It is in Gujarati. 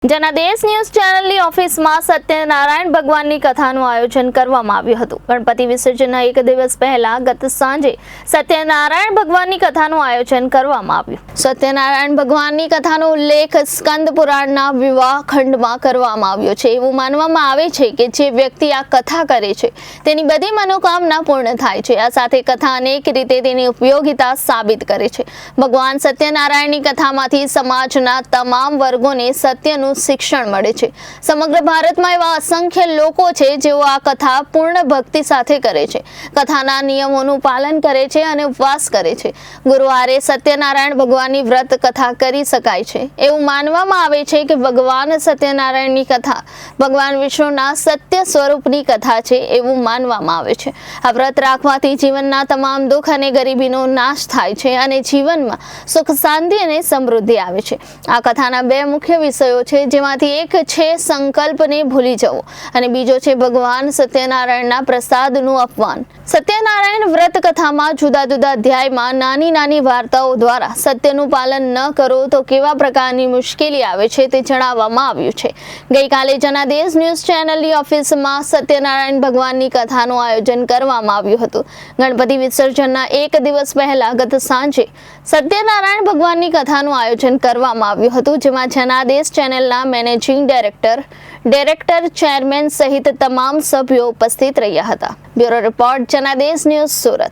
જનાદેશ ન્યૂઝ ચેનલની ઓફિસમાં સત્યનારાયણ ભગવાનની કથાનું આયોજન કરવામાં આવ્યું હતું। ગણપતિ વિસર્જનના એક દિવસ પહેલા ગત સાંજે સત્યનારાયણ ભગવાનની કથાનું આયોજન કરવામાં આવ્યું। સત્યનારાયણ ભગવાનની કથાનો ઉલ્લેખ સ્કંદ પુરાણના વિવાહ ખંડમાં કરવામાં આવ્યો છે। એવું માનવામાં આવે છે કે જે વ્યક્તિ આ કથા કરે છે તેની બધી મનોકામના પૂર્ણ થાય છે। આ સાથે કથા અનેક રીતે તેની ઉપયોગિતા સાબિત કરે છે। ભગવાન સત્યનારાયણની કથામાંથી સમાજના તમામ વર્ગોને સત્યનું શિક્ષણ મળે છે। સમગ્ર ભારતમાં એવા અસંખ્ય લોકો છે જેઓ આ કથા પૂર્ણ ભક્તિ સાથે કરે છે, કથાના નિયમોનું પાલન કરે છે અને ઉપવાસ કરે છે। ગુરુવારે સત્યનારાયણ ભગવાનની વ્રત કથા કરી શકાય છે। એવું માનવામાં આવે છે કે ભગવાન સત્યનારાયણની કથા ભગવાન વિષ્ણુના સત્ય સ્વરૂપની કથા છે એવું માનવામાં આવે છે। આ વ્રત રાખવાથી જીવનના તમામ દુઃખ અને ગરીબીનો નાશ થાય છે અને જીવનમાં સુખ શાંતિ અને સમૃદ્ધિ આવે છે। આ કથાના બે મુખ્ય વિષયો છે, જેમાંથી એક છે સંકલ્પને ભૂલી જવો અને બીજો છે ભગવાન સત્યનારાયણના પ્રસાદનું અપમાન। સત્યનારાયણ વ્રત કથામાં જુદા જુદા અધ્યાયમાં નાની નાની વાર્તાઓ દ્વારા સત્યનું પાલન ન કરો તો કેવા પ્રકારની મુશ્કેલી આવે છે તે જણાવવામાં આવ્યું છે। ગઈકાલે જનાદેશ ન્યૂઝ ચેનલની ઓફિસમાં સત્યનારાયણ ભગવાનની કથાનું આયોજન કરવામાં આવ્યું હતું। ગણપતિ વિસર્જનના એક દિવસ પહેલા ગત સાંજે સત્યનારાયણ ભગવાનની કથાનું આયોજન કરવામાં આવ્યું હતું, જેમાં જનાદેશ ચેનલના મેનેજિંગ ડાયરેક્ટર, ચેરમેન સહિત તમામ સભ્યો ઉપસ્થિત રહ્યા હતા। Bureau report, Janadesh news, Surat.